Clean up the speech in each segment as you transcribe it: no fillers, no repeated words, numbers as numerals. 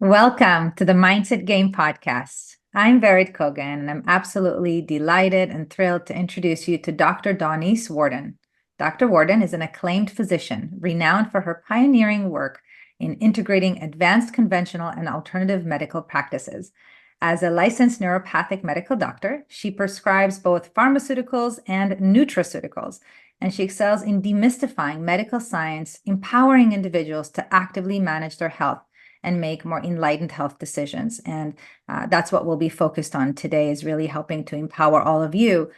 Welcome to the Mindset Game podcast. I'm Verit Kogan, and I'm absolutely delighted and thrilled to introduce you to Dr. Donese Worden. Dr. Worden is an acclaimed physician, renowned for her pioneering work in integrating advanced conventional and alternative medical practices. As a licensed neuropathic medical doctor, she prescribes both pharmaceuticals and nutraceuticals, and she excels in demystifying medical science, empowering individuals to actively manage their health and make more enlightened health decisions. And that's what we'll be focused on today, is really helping to empower all of you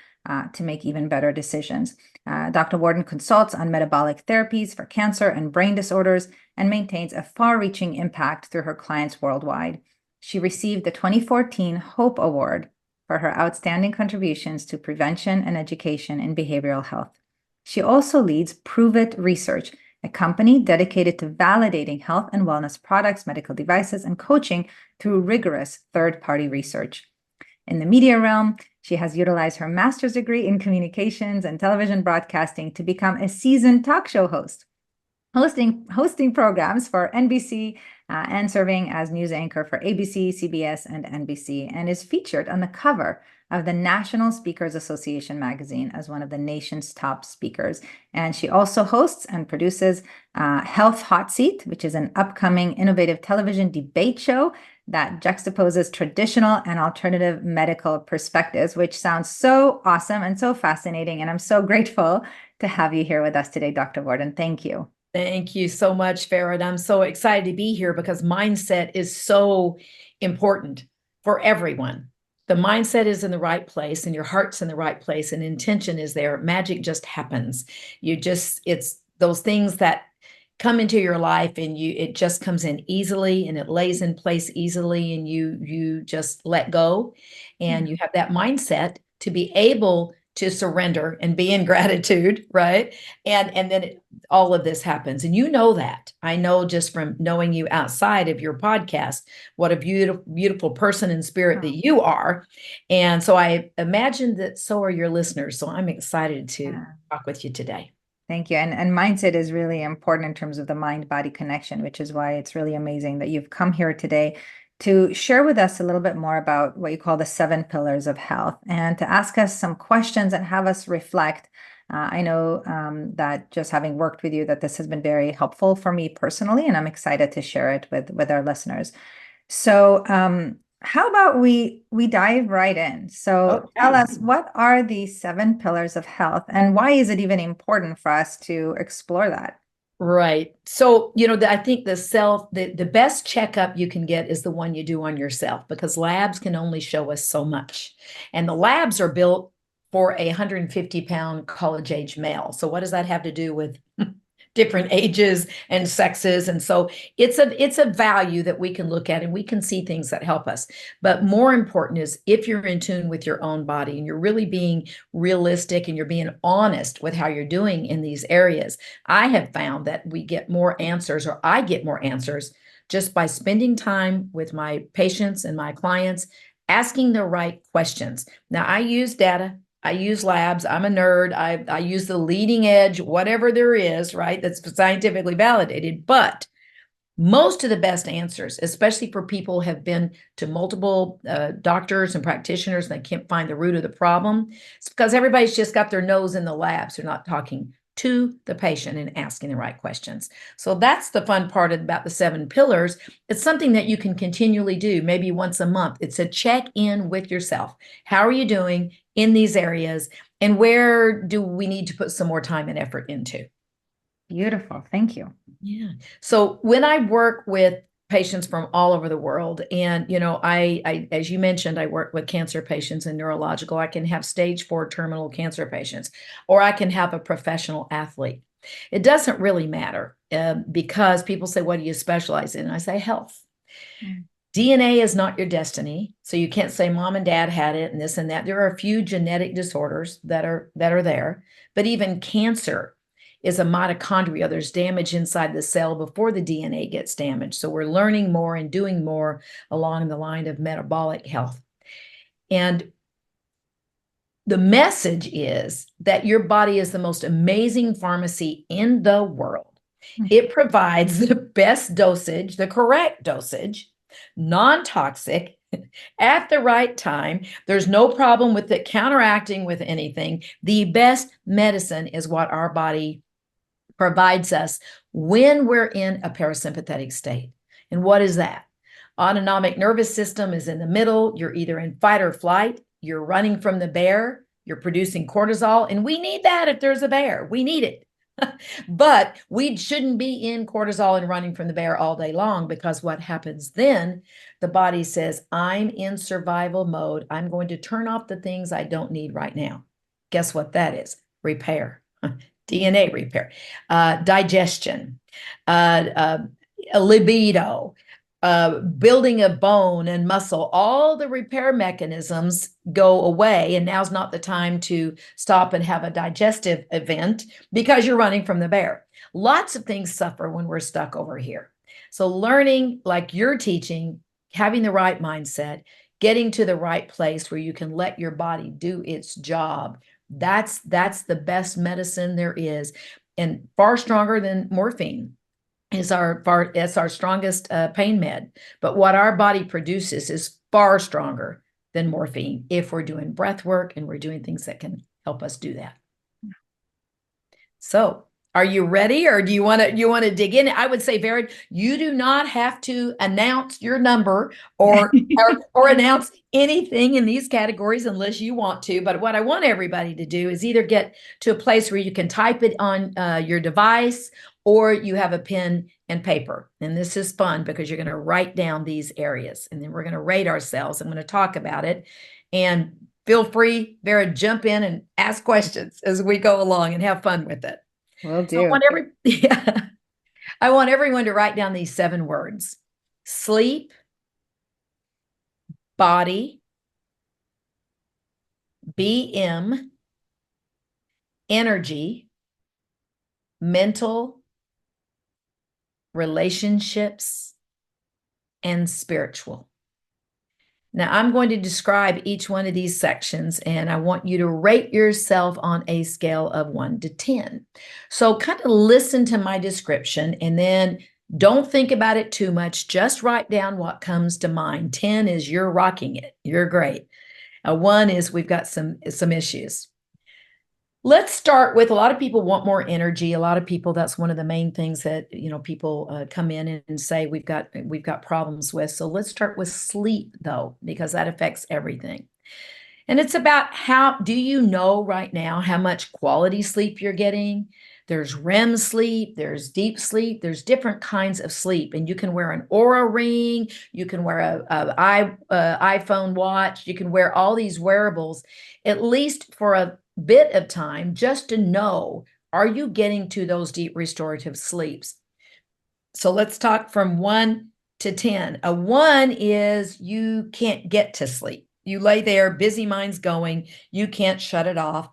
to make even better decisions. Dr. Worden consults on metabolic therapies for cancer and brain disorders and maintains a far-reaching impact through her clients worldwide. She received the 2014 Hope Award for her outstanding contributions to prevention and education in behavioral health. She also leads Prove It Research, a company dedicated to validating health and wellness products, medical devices, and coaching through rigorous third-party research. In the media realm, she has utilized her master's degree in communications and television broadcasting to become a seasoned talk show host, hosting programs for NBC and serving as news anchor for ABC, CBS, and NBC, and is featured on the cover of the National Speakers Association magazine as one of the nation's top speakers. And she also hosts and produces Health Hot Seat, which is an upcoming innovative television debate show that juxtaposes traditional and alternative medical perspectives, which sounds so awesome and so fascinating. And I'm so grateful to have you here with us today, Dr. Worden. Thank you. Thank you so much, Farrah. I'm so excited to be here because mindset is so important for everyone. The mindset is in the right place and your heart's in the right place and intention is there. Magic just happens. It's those things that come into your life and it just comes in easily and it lays in place easily and you just let go and you have that mindset to be able to surrender and be in gratitude, right? And then all of this happens. And you know that. I know just from knowing you outside of your podcast, what a beautiful, beautiful person in spirit that you are. And so I imagine that so are your listeners. So I'm excited to talk with you today. Thank you. And mindset is really important in terms of the mind-body connection, which is why it's really amazing that you've come here today to share with us a little bit more about what you call the 7 pillars of health and to ask us some questions and have us reflect. I know that just having worked with you, that this has been very helpful for me personally, and I'm excited to share it with our listeners. So how about we dive right in? So tell us, what are the 7 pillars of health and why is it even important for us to explore that? Right. So, I think the best checkup you can get is the one you do on yourself, because labs can only show us so much. And the labs are built for a 150-pound college-age male. So what does that have to do with different ages and sexes? And so it's a value that we can look at and we can see things that help us. But more important is if you're in tune with your own body and you're really being realistic and you're being honest with how you're doing in these areas. I have found that we get more answers, or I get more answers, just by spending time with my patients and my clients, asking the right questions. Now, I use data. I use labs. I'm a nerd. I use the leading edge, whatever there is, right, that's scientifically validated. But most of the best answers, especially for people who have been to multiple doctors and practitioners and they can't find the root of the problem, it's because everybody's just got their nose in the labs. They're not talking to the patient and asking the right questions. So that's the fun part about the 7 pillars. It's something that you can continually do, maybe once a month. It's a check-in with yourself. How are you doing in these areas? And where do we need to put some more time and effort into? Beautiful. Thank you. Yeah. So when I work with patients from all over the world, and I as you mentioned, I work with cancer patients and neurological. I can have stage 4 terminal cancer patients, or I can have a professional athlete. It doesn't really matter because people say, what do you specialize in? And I say health. DNA is not your destiny. So you can't say mom and dad had it and this and that. There are a few genetic disorders that are there, but even cancer is a mitochondria. There's damage inside the cell before the DNA gets damaged. So we're learning more and doing more along the line of metabolic health. And the message is that your body is the most amazing pharmacy in the world. It provides the best dosage, the correct dosage, non-toxic, at the right time. There's no problem with it counteracting with anything. The best medicine is what our body provides us when we're in a parasympathetic state. And what is that? Autonomic nervous system is in the middle. You're either in fight or flight. You're running from the bear. You're producing cortisol. And we need that if there's a bear. We need it. But we shouldn't be in cortisol and running from the bear all day long, because what happens then, the body says, I'm in survival mode. I'm going to turn off the things I don't need right now. Guess what that is? Repair, DNA repair, digestion, libido, building of bone and muscle. All the repair mechanisms go away, and now's not the time to stop and have a digestive event because you're running from the bear. Lots of things suffer when we're stuck over here. So learning, like you're teaching, having the right mindset, getting to the right place where you can let your body do its job, that's the best medicine there is, and far stronger than morphine. It's our strongest pain med. But what our body produces is far stronger than morphine if we're doing breath work and we're doing things that can help us do that. So, are you ready, or do you want to dig in? I would say, Vered, you do not have to announce your number or announce anything in these categories unless you want to. But what I want everybody to do is either get to a place where you can type it on your device, or you have a pen and paper. And this is fun because you're going to write down these areas, and then we're going to rate ourselves. I'm going to talk about it, and feel free, Vera, jump in and ask questions as we go along and have fun with it. Will do. So I want everyone to write down these 7 words: sleep, body, BM, energy, mental, relationships, and spiritual. Now, I'm going to describe each one of these sections, and I want you to rate yourself on a scale of 1 to 10. So kind of listen to my description, and then don't think about it too much. Just write down what comes to mind. 10 is you're rocking it. You're great. 1 is we've got some issues. Let's start with, a lot of people want more energy. A lot of people, that's one of the main things that, people come in and say we've got problems with. So let's start with sleep, though, because that affects everything. And it's about, how do you know right now how much quality sleep you're getting? There's REM sleep, there's deep sleep, there's different kinds of sleep. And you can wear an Oura ring, you can wear a iPhone watch, you can wear all these wearables, at least for a bit of time, just to know, are you getting to those deep restorative sleeps? So let's talk from 1 to 10. A 1 is you can't get to sleep. You lay there, busy mind's going, you can't shut it off,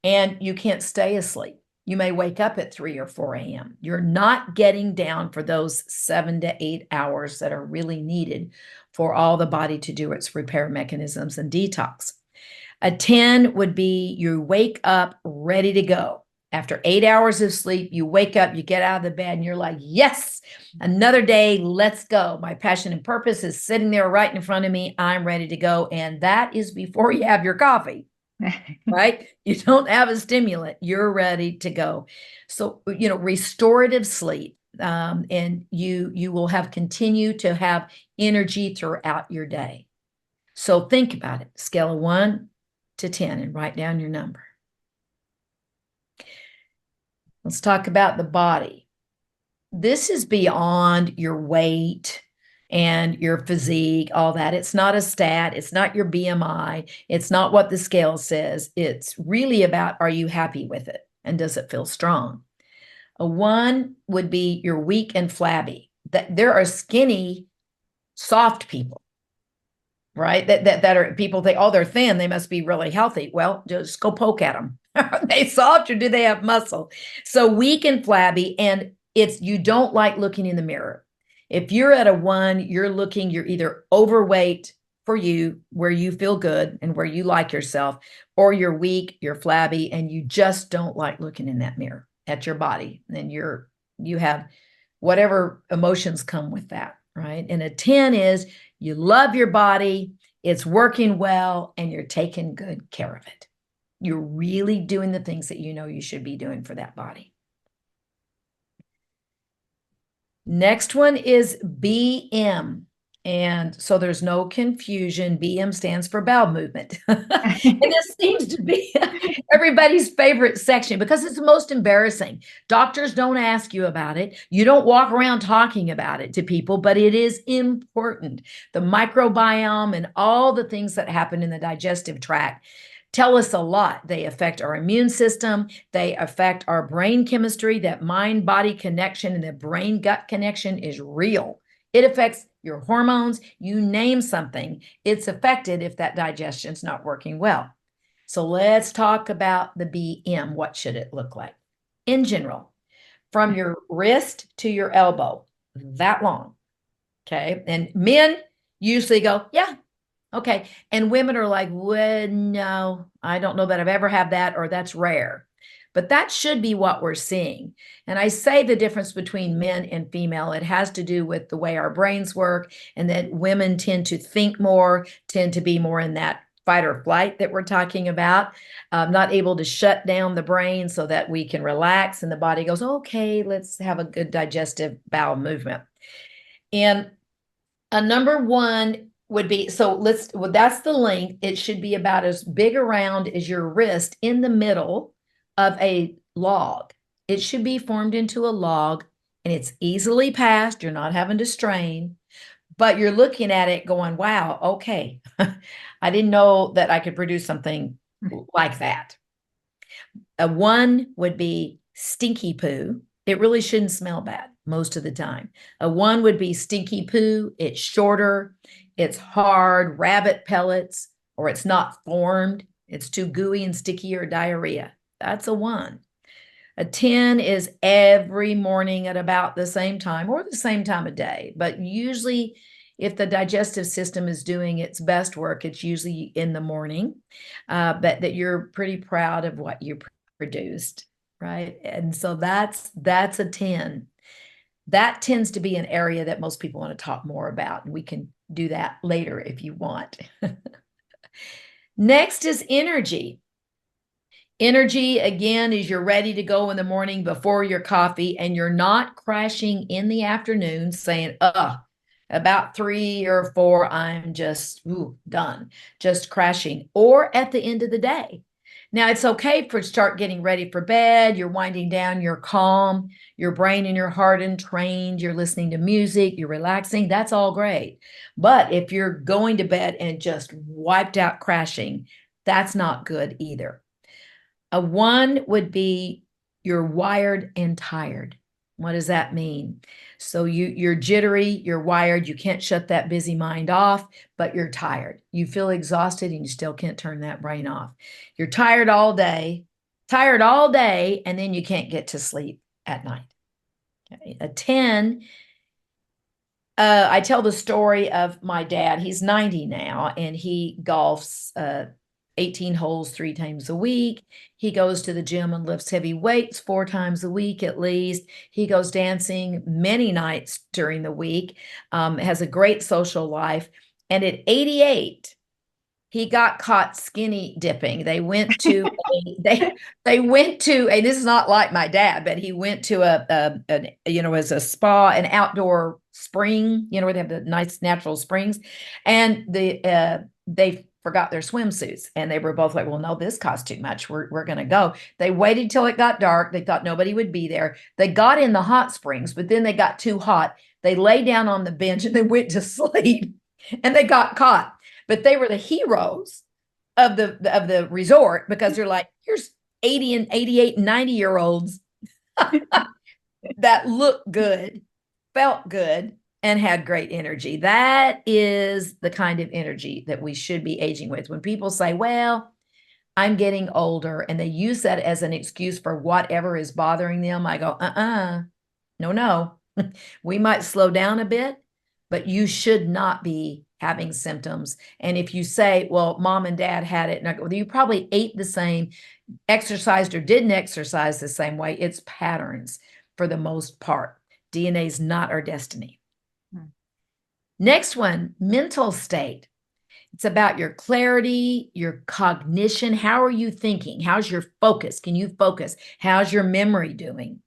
and you can't stay asleep. You may wake up at 3 or 4 a.m. You're not getting down for those 7 to 8 hours that are really needed for all the body to do its repair mechanisms and detox. A 10 would be you wake up ready to go. After 8 hours of sleep, you wake up, you get out of the bed, and you're like, yes, another day, let's go. My passion and purpose is sitting there right in front of me. I'm ready to go. And that is before you have your coffee, right? You don't have a stimulant. You're ready to go. So, restorative sleep, and you will continue to have energy throughout your day. So think about it, scale of 1 to 10, and write down your number. Let's talk about the body. This is beyond your weight and your physique, all that. It's not a stat. It's not your BMI. It's not what the scale says. It's really about, are you happy with it? And does it feel strong? A 1 would be you're weak and flabby. That there are skinny, soft people, right? That are, people think, oh, they're thin, they must be really healthy. Well, just go poke at them. Are they soft or do they have muscle? So weak and flabby, and you don't like looking in the mirror. If you're at a 1, you're either overweight for you, where you feel good and where you like yourself, or you're weak, you're flabby, and you just don't like looking in that mirror at your body. And you have whatever emotions come with that. right? And a 10 is you love your body, it's working well, and you're taking good care of it. You're really doing the things that you know you should be doing for that body. Next one is BM. And so there's no confusion. BM stands for bowel movement. And this seems to be everybody's favorite section because it's the most embarrassing. Doctors don't ask you about it. You don't walk around talking about it to people, but it is important. The microbiome and all the things that happen in the digestive tract tell us a lot. They affect our immune system. They affect our brain chemistry. That mind-body connection and the brain-gut connection is real. It affects your hormones. You name something, it's affected if that digestion's not working well. So let's talk about the BM. What should it look like? In general, from your wrist to your elbow, that long. Okay. And men usually go, yeah, okay. And women are like, well, no, I don't know that I've ever had that, or that's rare. But that should be what we're seeing. And I say the difference between men and female, it has to do with the way our brains work, and that women tend to think more, tend to be more in that fight or flight that we're talking about, not able to shut down the brain so that we can relax and the body goes, okay, let's have a good digestive bowel movement. And a number one would be, well, that's the length. It should be about as big around as your wrist in the middle of a log. It should be formed into a log, and it's easily passed. You're not having to strain, but you're looking at it going, wow, okay. I didn't know that I could produce something like that. A 1 would be stinky poo. It really shouldn't smell bad most of the time. A 1 would be stinky poo. It's shorter, it's hard, rabbit pellets, or it's not formed. It's too gooey and sticky, or diarrhea. That's a 1. A 10 is every morning at about the same time or the same time of day. But usually, if the digestive system is doing its best work, it's usually in the morning, but that you're pretty proud of what you produced, right? And so that's a 10. That tends to be an area that most people want to talk more about, and we can do that later if you want. Next is energy. Energy, again, is you're ready to go in the morning before your coffee, and you're not crashing in the afternoon saying, about 3 or 4, I'm just done, just crashing, or at the end of the day. Now, it's okay for start getting ready for bed. You're winding down, you're calm, your brain and your heart trained, you're listening to music, you're relaxing. That's all great. But if you're going to bed and just wiped out crashing, that's not good either. A 1 would be you're wired and tired. What does that mean? So you're jittery, you're wired, you can't shut that busy mind off, but you're tired. You feel exhausted and you still can't turn that brain off. You're tired all day, and then you can't get to sleep at night. Okay. A 10, I tell the story of my dad. He's 90 now, and he golfs 18 holes 3 times a week. He goes to the gym and lifts heavy weights 4 times a week at least. He goes dancing many nights during the week, has a great social life. And at 88, he got caught skinny dipping. They went to they went to this is not like my dad, but he went to as a spa, an outdoor spring, where they have the nice natural springs, and they forgot their swimsuits, and they were both like, well, no, this costs too much. We're going to go. They waited till it got dark. They thought nobody would be there. They got in the hot springs, but then they got too hot. They lay down on the bench and they went to sleep, and they got caught. But they were the heroes of the resort, because they're like, here's 80 and 88 and 90-year-olds that look good, felt good, and had great energy. That is the kind of energy that we should be aging with. When people say, well, I'm getting older, and they use that as an excuse for whatever is bothering them, I go, no. We might slow down a bit, but you should not be having symptoms. And if you say, well, mom and dad had it, and I go, well, you probably ate the same, exercised or didn't exercise the same way. It's patterns for the most part. DNA is not our destiny. Next one, mental state. It's about your clarity, your cognition. How are you thinking? How's your focus? Can you focus? How's your memory doing?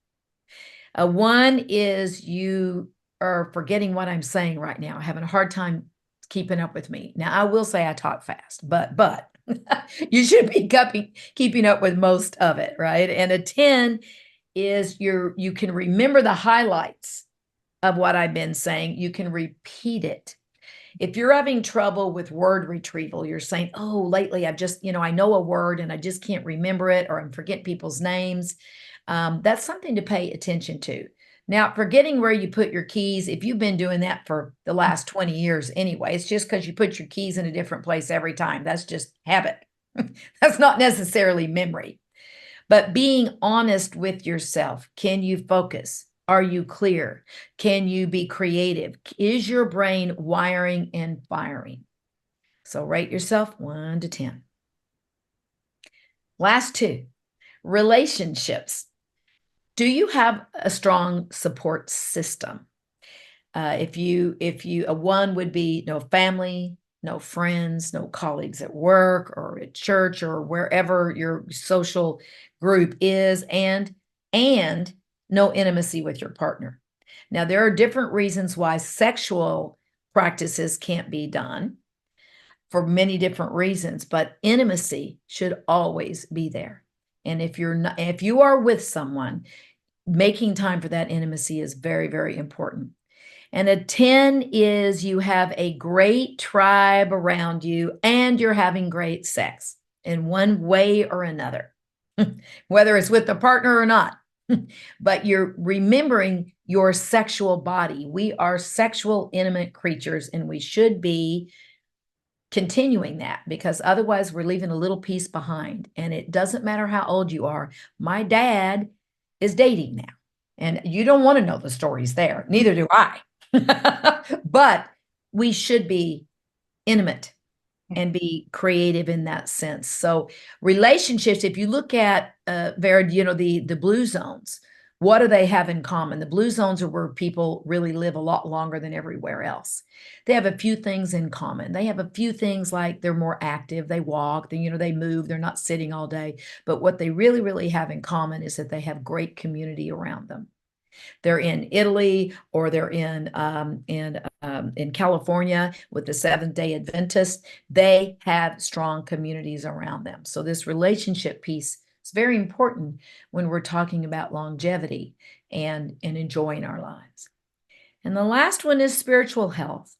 One is you are forgetting what I'm saying right now, having a hard time keeping up with me. Now, I will say I talk fast, but you should be keeping up with most of it, right? And a 10 is you can remember the highlights of what I've been saying. You can repeat it. If you're having trouble with word retrieval, you're saying, oh, lately I've just, I know a word and I just can't remember it, or I'm forgetting people's names. That's something to pay attention to. Now, forgetting where you put your keys, if you've been doing that for the last 20 years anyway, it's just because you put your keys in a different place every time. That's just habit. That's not necessarily memory. But being honest with yourself, can you focus? Are you clear? Can you be creative? Is your brain wiring and firing? So rate yourself 1 to 10. Last two, relationships. Do you have a strong support system? If you a 1 would be no family, no friends, no colleagues at work or at church or wherever your social group is, and no intimacy with your partner. Now, there are different reasons why sexual practices can't be done for many different reasons, but intimacy should always be there. And if you are with someone, making time for that intimacy is very, very important. And a 10 is you have a great tribe around you and you're having great sex in one way or another, whether it's with the partner or not. But you're remembering your sexual body. We are sexual, intimate creatures, and we should be continuing that, because otherwise we're leaving a little piece behind. And it doesn't matter how old you are. My dad is dating now, and you don't want to know the stories there. Neither do I. But we should be intimate and be creative in that sense. So relationships, if you look at Vera, the blue zones, what do they have in common? The blue zones are where people really live a lot longer than everywhere else. They have a few things in common. They have a few things like they're more active, they walk, they move, they're not sitting all day. But what they really, really have in common is that they have great community around them. They're in Italy, or they're in California with the Seventh-day Adventists. They have strong communities around them. So this relationship piece is very important when we're talking about longevity and enjoying our lives. And the last one is spiritual health.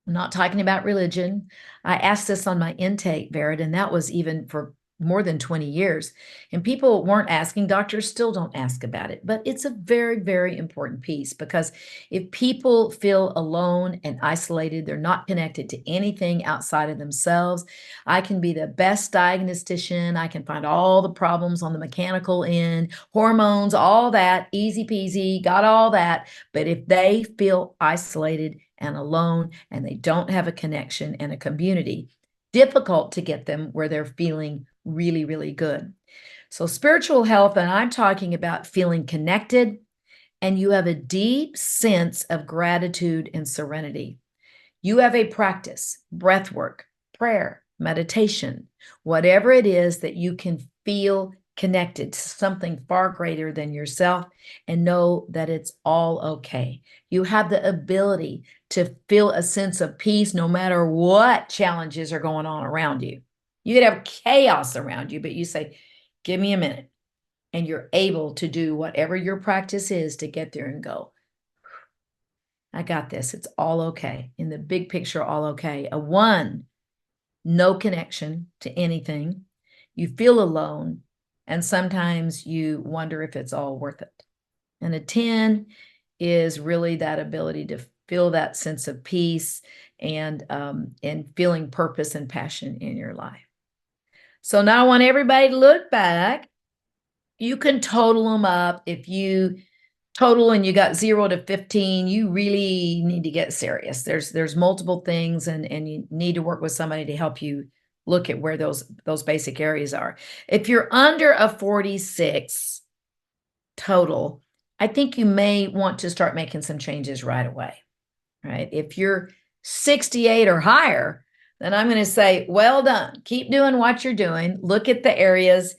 I'm not talking about religion. I asked this on my intake, Vered, and that was even for more than 20 years. And people weren't asking, doctors still don't ask about it, but it's a very, very important piece, because if people feel alone and isolated, they're not connected to anything outside of themselves. I can be the best diagnostician. I can find all the problems on the mechanical end, hormones, all that, easy peasy, got all that. But if they feel isolated and alone and they don't have a connection and a community, difficult to get them where they're feeling really, really good. So spiritual health, and I'm talking about feeling connected, and you have a deep sense of gratitude and serenity. You have a practice, breath work, prayer, meditation, whatever it is that you can feel connected to something far greater than yourself, and know that it's all okay. You have the ability to feel a sense of peace no matter what challenges are going on around you. You could have chaos around you, but you say, give me a minute. And you're able to do whatever your practice is to get there and go, I got this. It's all okay. In the big picture, all okay. A 1, no connection to anything. You feel alone. And sometimes you wonder if it's all worth it. And a 10 is really that ability to feel that sense of peace and feeling purpose and passion in your life. So now I want everybody to look back. You can total them up. If you total and you got 0 to 15, you really need to get serious. There's multiple things, and you need to work with somebody to help you look at where those basic areas are. If you're under a 46 total, I think you may want to start making some changes right away. right? If you're 68 or higher, then I'm going to say, well done. Keep doing what you're doing. Look at the areas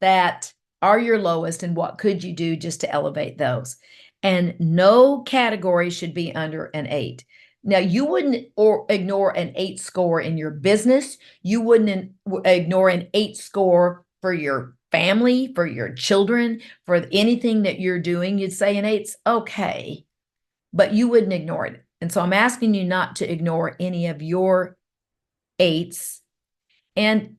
that are your lowest and what could you do just to elevate those. And no category should be under an 8. Now, you wouldn't ignore an 8 score in your business. You wouldn't ignore an 8 score for your family, for your children, for anything that you're doing. You'd say an 8's okay, but you wouldn't ignore it. And so I'm asking you not to ignore any of your 8s. And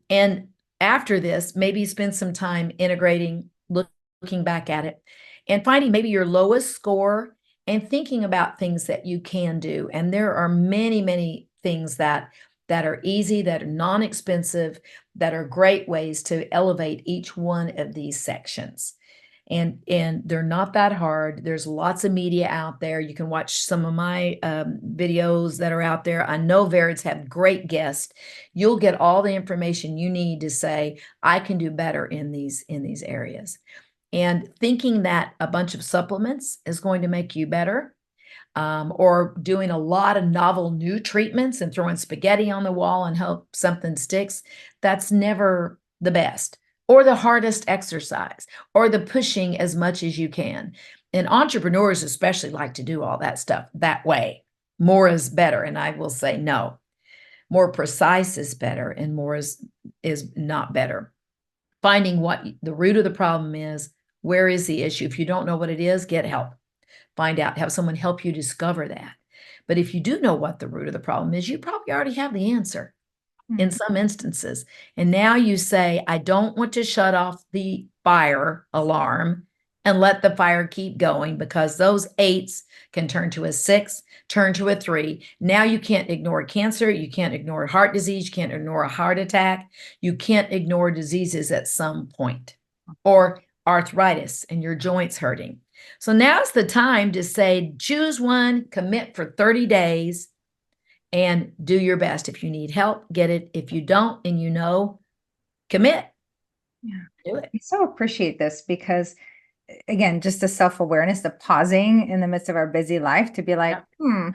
after this, maybe spend some time integrating, looking back at it, and finding maybe your lowest score and thinking about things that you can do. And there are many, many things that are easy, that are non-expensive, that are great ways to elevate each one of these sections. And they're not that hard. There's lots of media out there. You can watch some of my videos that are out there. I know Verids have great guests. You'll get all the information you need to say, I can do better in these areas. And thinking that a bunch of supplements is going to make you better, or doing a lot of novel new treatments and throwing spaghetti on the wall and hope something sticks, that's never the best, or the hardest exercise, or the pushing as much as you can. And entrepreneurs especially like to do all that stuff that way. More is better. And I will say no. More precise is better, and more is not better. Finding what the root of the problem is, where is the issue? If you don't know what it is, get help. Find out, have someone help you discover that. But if you do know what the root of the problem is, you probably already have the answer in some instances. And now you say, I don't want to shut off the fire alarm and let the fire keep going, because those 8s can turn to a 6, turn to a 3. Now you can't ignore cancer. You can't ignore heart disease. You can't ignore a heart attack. You can't ignore diseases at some point, or arthritis and your joints hurting. So now's the time to say, choose one, commit for 30 days, and do your best. If you need help, get it. If you don't, and you know, commit. Yeah. Do it. I so appreciate this because, again, just the self-awareness, the pausing in the midst of our busy life to be like,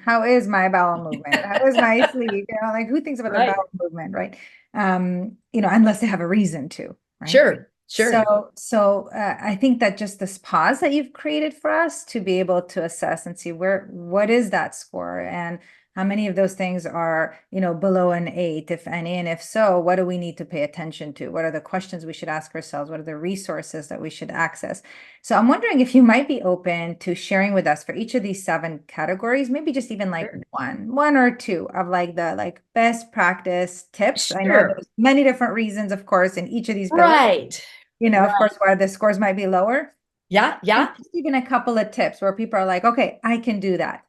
how is my bowel movement? How is my sleep? Like who thinks about their Right. bowel movement, right? Unless they have a reason to, right? Sure. So I think that just this pause that you've created for us to be able to assess and see what is that score, and how many of those things are, below an 8, if any, and if so, what do we need to pay attention to? What are the questions we should ask ourselves? What are the resources that we should access? So I'm wondering if you might be open to sharing with us for each of these 7 categories, maybe just even like Sure. one or two of like the best practice tips. I know Sure. there's many different reasons, of course, in each of these pillars, Right. of course, why the scores might be lower. Yeah. And Yeah. just even a couple of tips where people are like, okay, I can do that.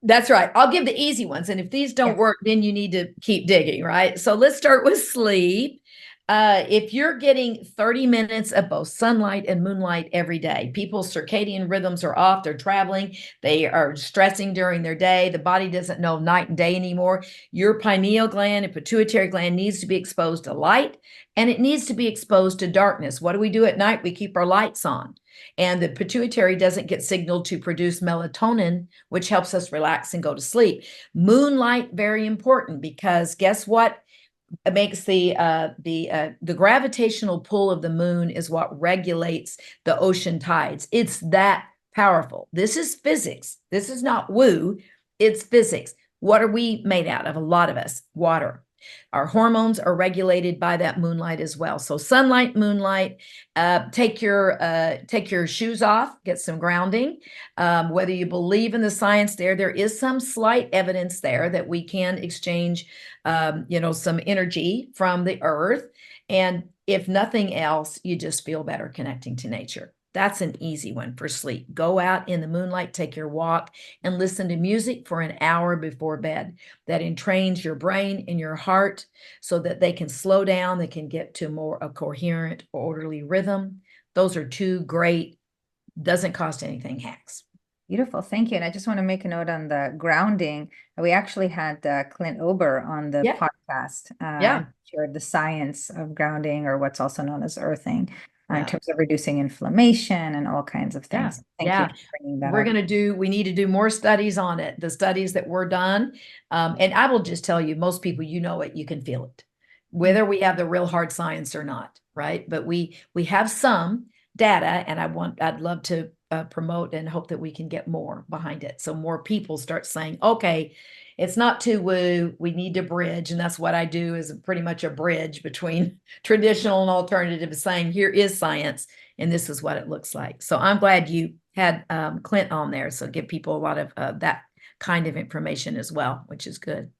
That's right. I'll give the easy ones. And if these don't Yeah. work, then you need to keep digging, right? So let's start with sleep. If you're getting 30 minutes of both sunlight and moonlight every day, people's circadian rhythms are off, they're traveling, they are stressing during their day, the body doesn't know night and day anymore. Your pineal gland and pituitary gland needs to be exposed to light, and it needs to be exposed to darkness. What do we do at night? We keep our lights on. And the pituitary doesn't get signaled to produce melatonin, which helps us relax and go to sleep. Moonlight, very important, because guess what? It makes the gravitational pull of the moon is what regulates the ocean tides. It's that powerful. This is physics. This is not woo. It's physics. What are we made out of? A lot of us, water. Our hormones are regulated by that moonlight as well. So sunlight, moonlight. Take your shoes off. Get some grounding. Whether you believe in the science, there is some slight evidence there that we can exchange, some energy from the earth. And if nothing else, you just feel better connecting to nature. That's an easy one for sleep. Go out in the moonlight, take your walk, and listen to music for an hour before bed. That entrains your brain and your heart so that they can slow down, they can get to a coherent, orderly rhythm. Those are 2 great, doesn't cost anything hacks. Beautiful. Thank you. And I just want to make a note on the grounding. We actually had Clint Ober on the Yeah. podcast, Yeah. shared the science of grounding, or what's also known as earthing. in Yeah. terms of reducing inflammation and all kinds of Yeah. things. Thank you Yeah. for bringing that up. We need to do more studies on it. The studies that were done. And I will just tell you, most people, you know it, you can feel it, whether we have the real hard science or not, right? But we have some data, and I'd love to promote and hope that we can get more behind it. So more people start saying, okay, it's not too woo, we need to bridge. And that's what I do, is pretty much a bridge between traditional and alternative, saying here is science and this is what it looks like. So I'm glad you had Clint on there. So give people a lot of that kind of information as well, which is good.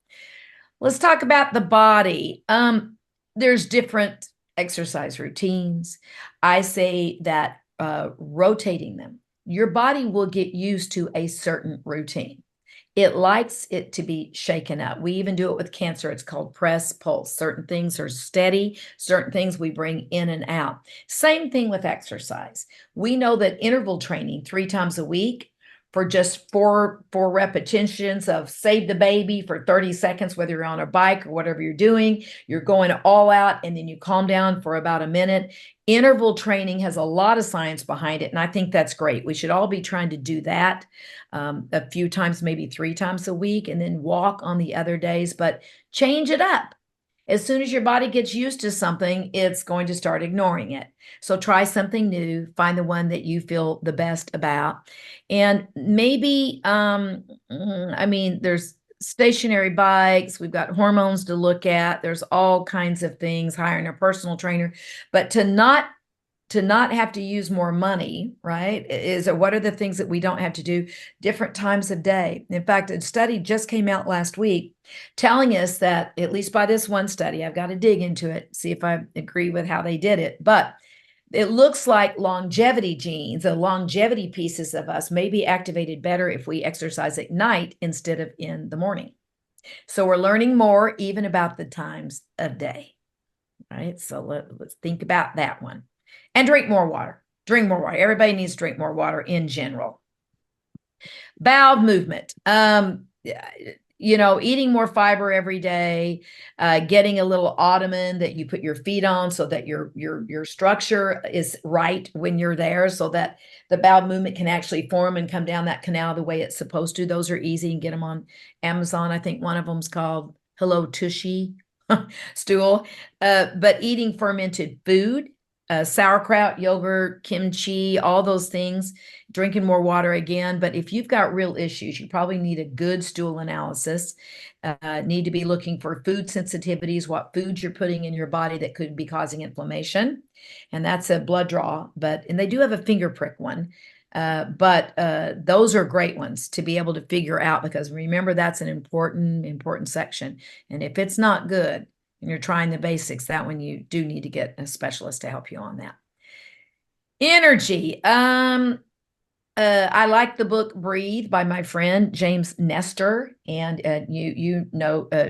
Let's talk about the body. There's different exercise routines. I say that rotating them, your body will get used to a certain routine. It likes it to be shaken up. We even do it with cancer. It's called press pulse. Certain things are steady, certain things we bring in and out. Same thing with exercise. We know that interval training 3 times a week for just four repetitions of save the baby for 30 seconds, whether you're on a bike or whatever you're doing, you're going all out and then you calm down for about a minute. Interval training has a lot of science behind it, and I think that's great. We should all be trying to do that a few times, maybe 3 times a week, and then walk on the other days, but change it up. As soon as your body gets used to something, it's going to start ignoring it. So try something new, find the one that you feel the best about. And maybe, there's stationary bikes, we've got hormones to look at, there's all kinds of things, hiring a personal trainer, but to not have to use more money, right? What are the things that we don't have to do different times of day? In fact, a study just came out last week telling us that, at least by this one study, I've got to dig into it, see if I agree with how they did it, but it looks like longevity genes, the longevity pieces of us may be activated better if we exercise at night instead of in the morning. So we're learning more even about the times of day, right? So let's think about that one. And drink more water. Drink more water. Everybody needs to drink more water in general. Bowel movement. Eating more fiber every day, getting a little ottoman that you put your feet on so that your structure is right when you're there, so that the bowel movement can actually form and come down that canal the way it's supposed to. Those are easy. You can get them on Amazon. I think one of them's called Hello Tushy stool. But eating fermented food, sauerkraut, yogurt, kimchi, all those things, drinking more water again. But if you've got real issues, you probably need a good stool analysis, need to be looking for food sensitivities, what foods you're putting in your body that could be causing inflammation. And that's a blood draw, and they do have a finger prick one. But those are great ones to be able to figure out, because remember, that's an important section. And if it's not good, and you're trying the basics, that one you do need to get a specialist to help you on that. Energy. I like the book Breathe by my friend James Nestor, and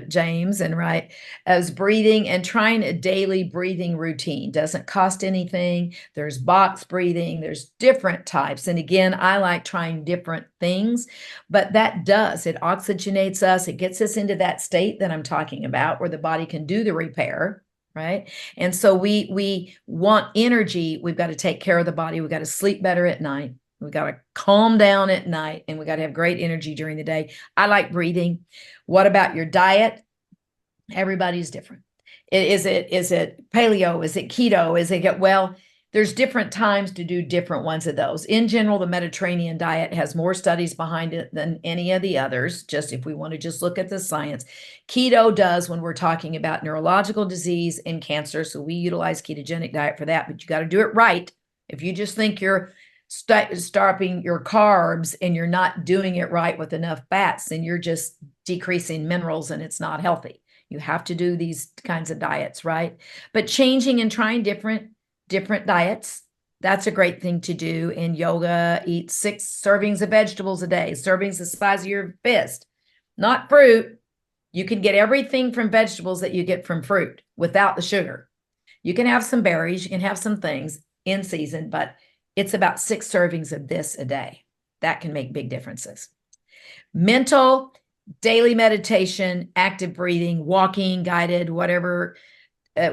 James, and right, as breathing and trying a daily breathing routine. Doesn't cost anything. There's box breathing, there's different types, and again, I like trying different things, but it oxygenates us, it gets us into that state that I'm talking about, where the body can do the repair. Right. And so we want energy. We've got to take care of the body. We've got to sleep better at night. We got to calm down at night, and we got to have great energy during the day. I like breathing. What about your diet? Everybody's different. Is it paleo? Is it keto? There's different times to do different ones of those. In general, the Mediterranean diet has more studies behind it than any of the others, just if we want to just look at the science. Keto does when we're talking about neurological disease and cancer. So we utilize ketogenic diet for that, but you got to do it right. If you just think you're stopping your carbs and you're not doing it right with enough fats, then you're just decreasing minerals and it's not healthy. You have to do these kinds of diets, right? But changing and trying different diets, that's a great thing to do. In yoga, eat 6 servings of vegetables a day, servings the size of your fist, not fruit. You can get everything from vegetables that you get from fruit without the sugar. You can have some berries, you can have some things in season, but it's about 6 servings of this a day. That can make big differences. Mental, daily meditation, active breathing, walking, guided, whatever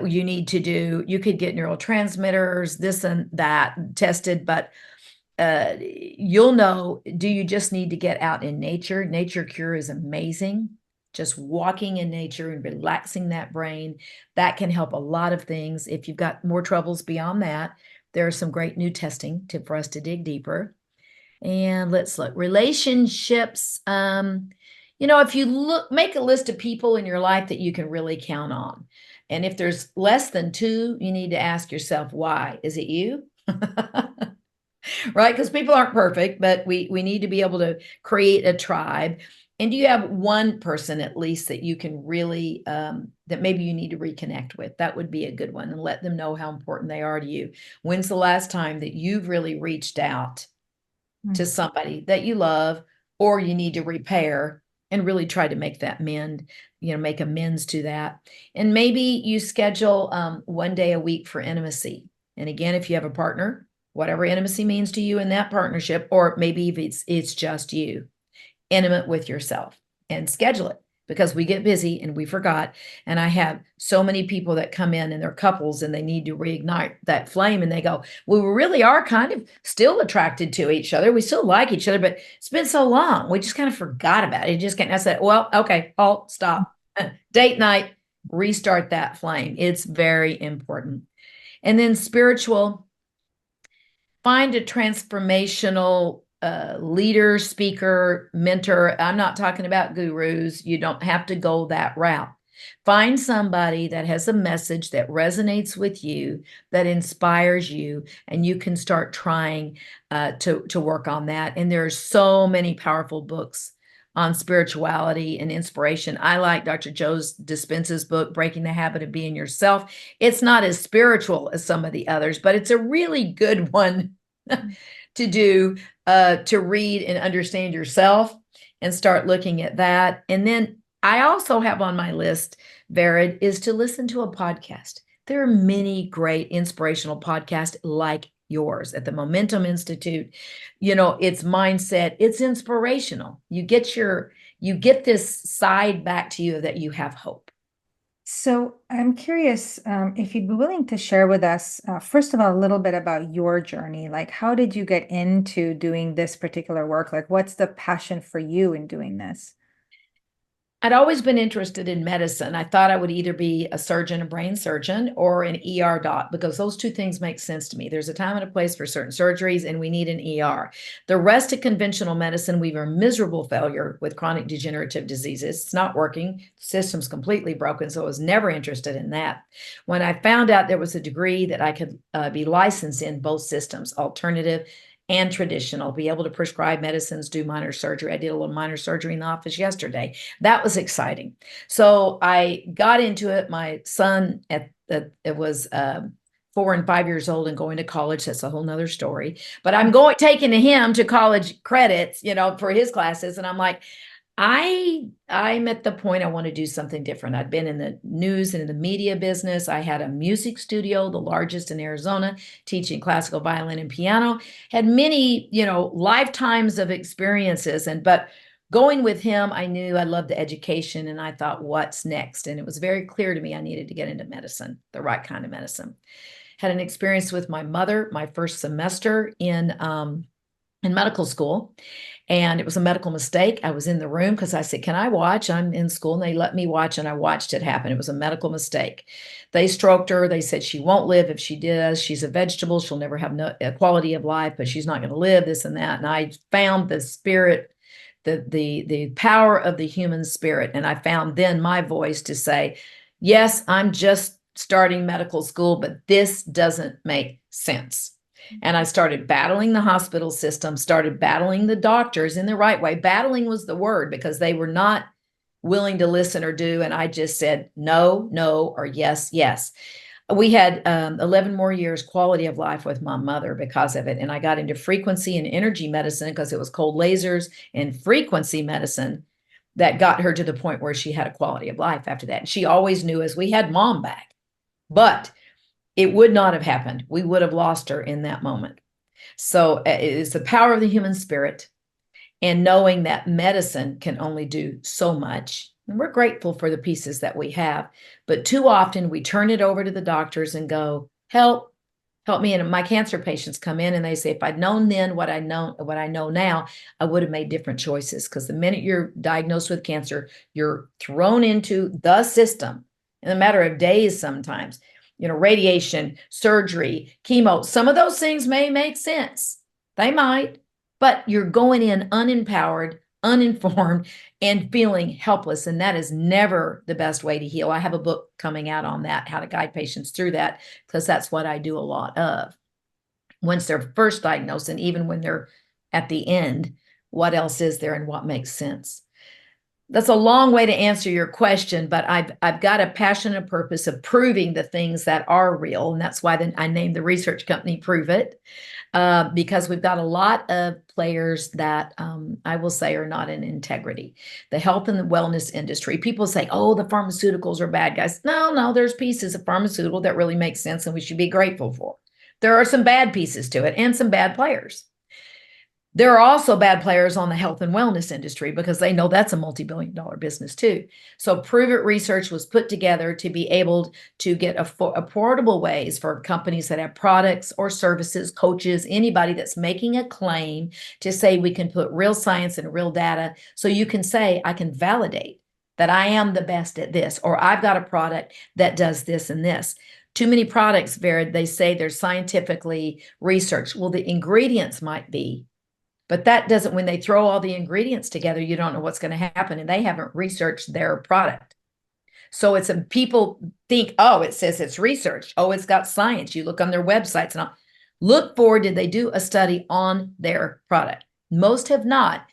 you need to do. You could get neurotransmitters, this and that tested, but you'll know, do you just need to get out in nature? Nature Cure is amazing. Just walking in nature and relaxing that brain, that can help a lot of things. If you've got more troubles beyond that, there's some great new testing for us to dig deeper. And let's look. Relationships. If you make a list of people in your life that you can really count on. And if there's less than two, you need to ask yourself, why? Is it you? Right? Because people aren't perfect, but we need to be able to create a tribe. And do you have one person at least that you can really, that maybe you need to reconnect with? That would be a good one, and let them know how important they are to you. When's the last time that you've really reached out to somebody that you love, or you need to repair and really try to make that make amends to that? And maybe you schedule 1 day a week for intimacy. And again, if you have a partner, whatever intimacy means to you in that partnership, or maybe if it's just you, intimate with yourself, and schedule it, because we get busy and we forgot. And I have so many people that come in and they're couples and they need to reignite that flame, and they go, well, we really are kind of still attracted to each other. We still like each other, but it's been so long. We just kind of forgot about it. I said, well, okay, halt, stop, date night, restart that flame. It's very important. And then spiritual, find a transformational leader, speaker, mentor. I'm not talking about gurus. You don't have to go that route. Find somebody that has a message that resonates with you, that inspires you, and you can start trying to work on that. And there are so many powerful books on spirituality and inspiration. I like Dr. Joe Dispenza's book, Breaking the Habit of Being Yourself. It's not as spiritual as some of the others, but it's a really good one to do, to read and understand yourself and start looking at that. And then I also have on my list, Vered, is to listen to a podcast. There are many great inspirational podcasts like yours at the Momentum Institute. It's mindset, it's inspirational. You get this side back to you that you have hope. So I'm curious if you'd be willing to share with us, first of all, a little bit about your journey. Like, how did you get into doing this particular work? Like, what's the passion for you in doing this? I'd always been interested in medicine. I thought I would either be a surgeon, a brain surgeon, or an ER doc, because those two things make sense to me. There's a time and a place for certain surgeries, and we need an ER. The rest of conventional medicine, we were a miserable failure with chronic degenerative diseases. It's not working. The system's completely broken, so I was never interested in that. When I found out there was a degree that I could be licensed in both systems, alternative and traditional, be able to prescribe medicines, do minor surgery. I did a little minor surgery in the office yesterday. That was exciting. So I got into it. My son it was 4 and 5 years old and going to college. That's a whole nother story. But I'm taking him to college credits, for his classes. And I'm like, I'm at the point I want to do something different. I'd been in the news and in the media business. I had a music studio, the largest in Arizona, teaching classical violin and piano. Had many, lifetimes of experiences. But going with him, I knew I loved the education, and I thought, what's next? And it was very clear to me I needed to get into medicine, the right kind of medicine. Had an experience with my mother, my first semester in medical school. And it was a medical mistake. I was in the room because I said, can I watch? I'm in school. And they let me watch, and I watched it happen. It was a medical mistake. They stroked her. They said she won't live if she does. She's a vegetable. She'll never have a quality of life, but she's not going to live, this and that. And I found the spirit, the power of the human spirit. And I found then my voice to say, yes, I'm just starting medical school, but this doesn't make sense. And I started battling the hospital system, started battling the doctors in the right way. Battling was the word, because they were not willing to listen or do. And I just said, no, no, or yes, yes. We had 11 more years quality of life with my mother because of it. And I got into frequency and energy medicine because it was cold lasers and frequency medicine that got her to the point where she had a quality of life after that. And she always knew us. We had mom back, but it would not have happened. We would have lost her in that moment. So it is the power of the human spirit, and knowing that medicine can only do so much. And we're grateful for the pieces that we have, but too often we turn it over to the doctors and go, help me. And my cancer patients come in and they say, if I'd known then what I know now, I would have made different choices. Because the minute you're diagnosed with cancer, you're thrown into the system in a matter of days sometimes. Radiation, surgery, chemo, some of those things may make sense. They might, but you're going in unempowered, uninformed, and feeling helpless. And that is never the best way to heal. I have a book coming out on that, how to guide patients through that, because that's what I do a lot of. Once they're first diagnosed, and even when they're at the end, what else is there and what makes sense? That's a long way to answer your question, but I've got a passion and purpose of proving the things that are real. And that's why I named the research company Prove It. Because we've got a lot of players that I will say are not in integrity. The health and the wellness industry, people say, oh, the pharmaceuticals are bad guys. No, there's pieces of pharmaceutical that really make sense and we should be grateful for. There are some bad pieces to it and some bad players. There are also bad players on the health and wellness industry because they know that's a multi-billion-dollar business too. So Prove It research was put together to be able to get affordable ways for companies that have products or services, coaches, anybody that's making a claim to say we can put real science and real data. So you can say, I can validate that I am the best at this, or I've got a product that does this and this. Too many products, Vered, they say they're scientifically researched. Well, the ingredients might be, but that doesn't, when they throw all the ingredients together, you don't know what's going to happen, and they haven't researched their product. So people think, oh, it says it's research. Oh, it's got science. You look on their websites and look for, did they do a study on their product? Most have not.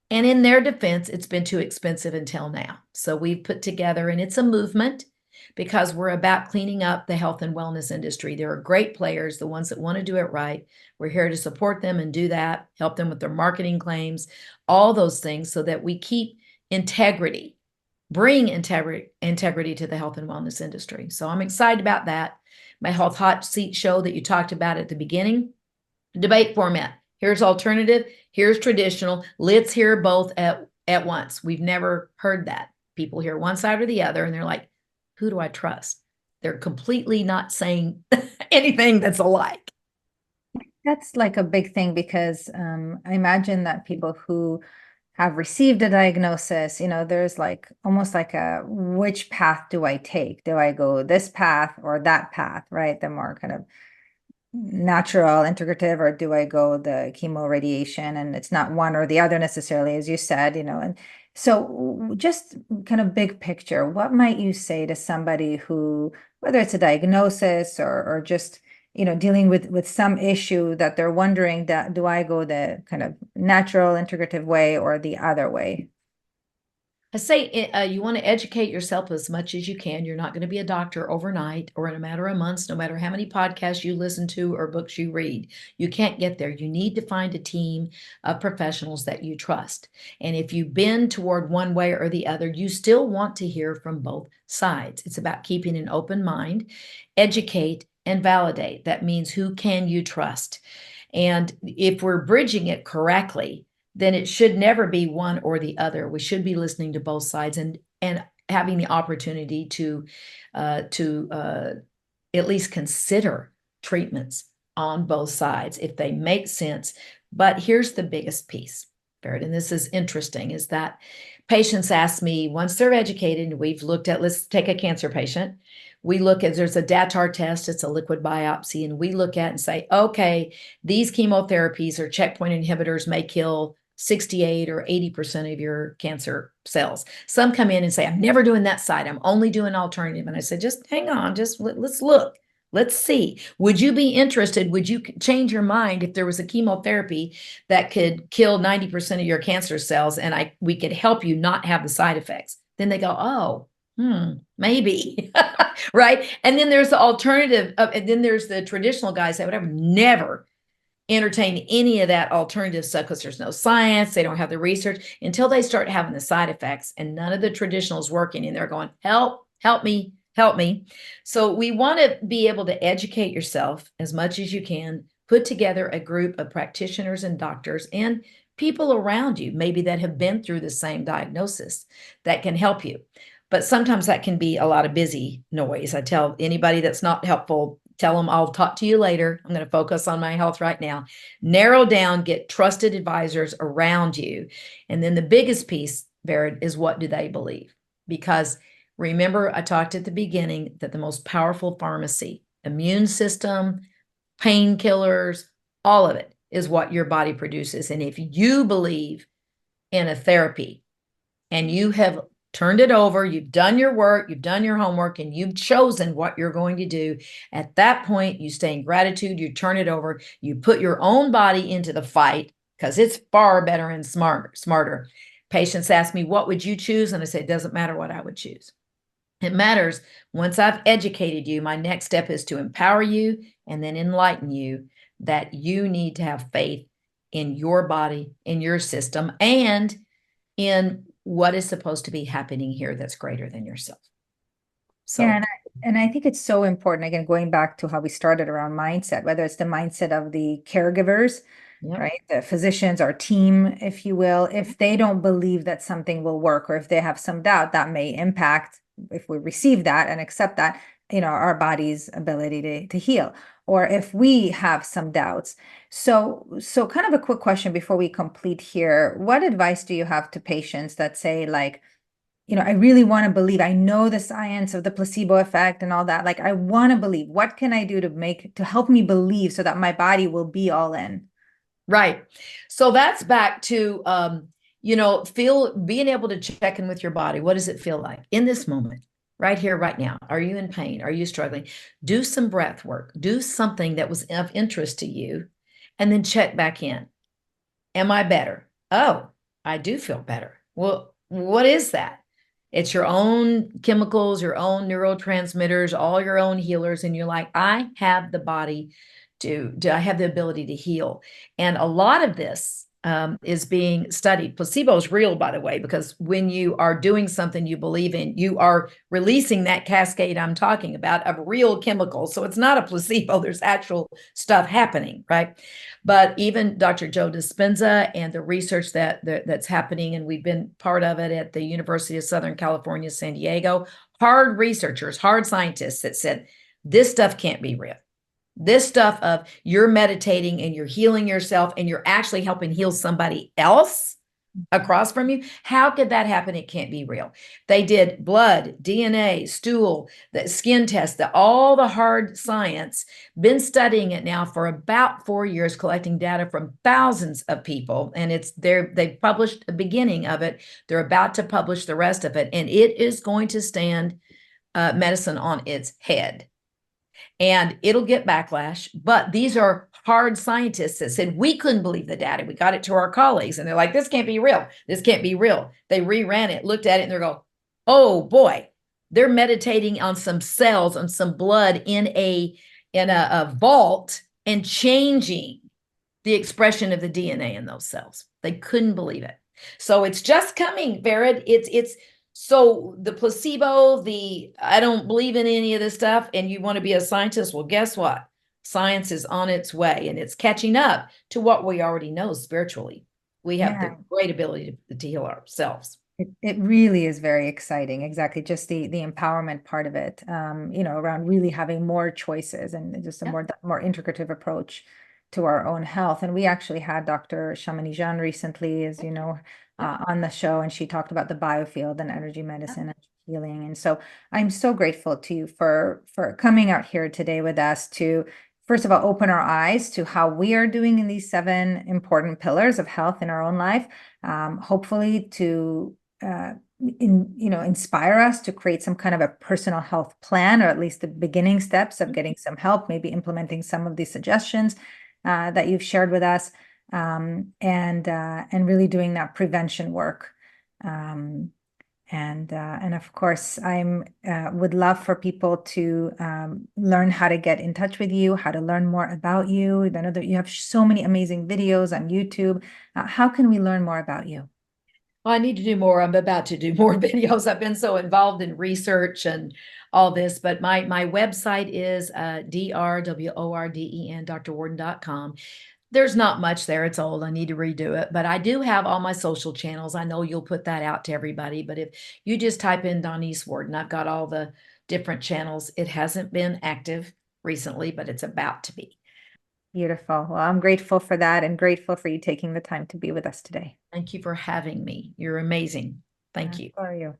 And in their defense, it's been too expensive until now. So we've put together, and it's a movement because we're about cleaning up the health and wellness industry. There are great players, the ones that want to do it right. We're here to support them and do that, help them with their marketing claims, all those things so that we keep integrity, bring integrity to the health and wellness industry. So I'm excited about that. My Health Hot Seat show that you talked about at the beginning, debate format. Here's alternative, here's traditional. Let's hear both at once. We've never heard that. People hear one side or the other, and they're like, who do I trust? They're completely not saying anything that's alike. That's like a big thing because I imagine that people who have received a diagnosis, there's like almost like which path do I take? Do I go this path or that path, right? The more kind of natural, integrative, or do I go the chemo radiation? And it's not one or the other necessarily, as you said, and so just kind of big picture, what might you say to somebody who, whether it's a diagnosis or just, dealing with some issue that they're wondering that do I go the kind of natural, integrative way or the other way? I say you want to educate yourself as much as you can. You're not going to be a doctor overnight or in a matter of months, no matter how many podcasts you listen to or books you read. You can't get there. You need to find a team of professionals that you trust. And if you bend toward one way or the other, you still want to hear from both sides. It's about keeping an open mind, educate, and validate. That means who can you trust? And if we're bridging it correctly, then it should never be one or the other. We should be listening to both sides and having the opportunity to at least consider treatments on both sides if they make sense. But here's the biggest piece, Barrett, and this is interesting, is that patients ask me, once they're educated, and we've looked at, let's take a cancer patient, we look at, there's a DATAR test, it's a liquid biopsy, and we look at and say, okay, these chemotherapies or checkpoint inhibitors may kill 68 or 80% of your cancer cells. Some come in and say, I'm never doing that side. I'm only doing alternative. And I said, just hang on, let's look. Let's see. Would you be interested? Would you change your mind if there was a chemotherapy that could kill 90% of your cancer cells and we could help you not have the side effects? Then they go, oh, maybe. Right. And then there's the alternative. And then there's the traditional guys that would have never entertain any of that alternative stuff because there's no science, they don't have the research until they start having the side effects and none of the traditionals working and they're going, help me. So we want to be able to educate yourself as much as you can, put together a group of practitioners and doctors and people around you, maybe that have been through the same diagnosis, that can help you. But sometimes that can be a lot of busy noise. I tell anybody that's not helpful, tell them I'll talk to you later. I'm going to focus on my health right now. Narrow down, get trusted advisors around you. And then the biggest piece, Vered, is what do they believe? Because remember, I talked at the beginning that the most powerful pharmacy, immune system, painkillers, all of it is what your body produces. And if you believe in a therapy and you have turned it over, you've done your work, you've done your homework, and you've chosen what you're going to do, at that point, you stay in gratitude, you turn it over, you put your own body into the fight because it's far better and smarter. Patients ask me, what would you choose? And I say, it doesn't matter what I would choose. It matters. Once I've educated you, my next step is to empower you and then enlighten you that you need to have faith in your body, in your system, and in what is supposed to be happening here that's greater than yourself. So, Yeah, and I think it's so important, again, going back to how we started around mindset, whether it's the mindset of the caregivers, yep. right? The physicians, our team, if you will, if they don't believe that something will work, or if they have some doubt, that may impact, if we receive that and accept that, our body's ability to heal, or if we have some doubts. So kind of a quick question before we complete here. What advice do you have to patients that say, like, I really want to believe, I know the science of the placebo effect and all that. Like, I want to believe. What can I do to help me believe so that my body will be all in? Right. So that's back to, being able to check in with your body. What does it feel like in this moment, right here, right now? Are you in pain? Are you struggling? Do some breath work. Do something that was of interest to you, and then check back in. Am I better? Oh, I do feel better. Well, what is that? It's your own chemicals, your own neurotransmitters, all your own healers. And you're like, I have the body I have the ability to heal. And a lot of this is being studied. Placebo is real, by the way, because when you are doing something you believe in, you are releasing that cascade I'm talking about of real chemicals. So it's not a placebo, there's actual stuff happening, right? But even Dr. Joe Dispenza and the research that's happening, and we've been part of it at the University of Southern California, San Diego, hard researchers, hard scientists that said, this stuff can't be real. This stuff of you're meditating and you're healing yourself and you're actually helping heal somebody else across from you. How could that happen? It can't be real. They did blood, DNA, stool, the skin test, all the hard science, been studying it now for about 4 years, collecting data from thousands of people. And they published the beginning of it. They're about to publish the rest of it. And it is going to stand medicine on its head. And it'll get backlash, but these are hard scientists that said we couldn't believe the data. We got it to our colleagues and they're like, this can't be real. This can't be real. They reran it, looked at it, and they're going, oh boy, they're meditating on some cells, on some blood in a vault and changing the expression of the DNA in those cells. They couldn't believe it. So it's just coming, Vered. It's so the placebo, I don't believe in any of this stuff, and you want to be a scientist, well, guess what? Science is on its way, and it's catching up to what we already know spiritually. We have the great ability to heal ourselves. It really is very exciting. Exactly. Just the empowerment part of it, around really having more choices and just a more integrative approach to our own health. And we actually had Dr. Shamanijan recently, as you know, on the show, and she talked about the biofield and energy medicine and healing. And so I'm so grateful to you for coming out here today with us to, first of all, open our eyes to how we are doing in these 7 important pillars of health in our own life. Hopefully to inspire us to create some kind of a personal health plan, or at least the beginning steps of getting some help, maybe implementing some of these suggestions that you've shared with us, and really doing that prevention work. And of course, would love for people to learn how to get in touch with you, how to learn more about you. I know that you have so many amazing videos on YouTube. How can we learn more about you? Well, I need to do more. I'm about to do more videos. I've been so involved in research and all this, but my website is drworden, drwarden.com. There's not much there. It's old. I need to redo it, but I do have all my social channels. I know you'll put that out to everybody, but if you just type in Donese Worden, I've got all the different channels. It hasn't been active recently, but it's about to be. Beautiful. Well, I'm grateful for that and grateful for you taking the time to be with us today. Thank you for having me. You're amazing. Thank you. How are you?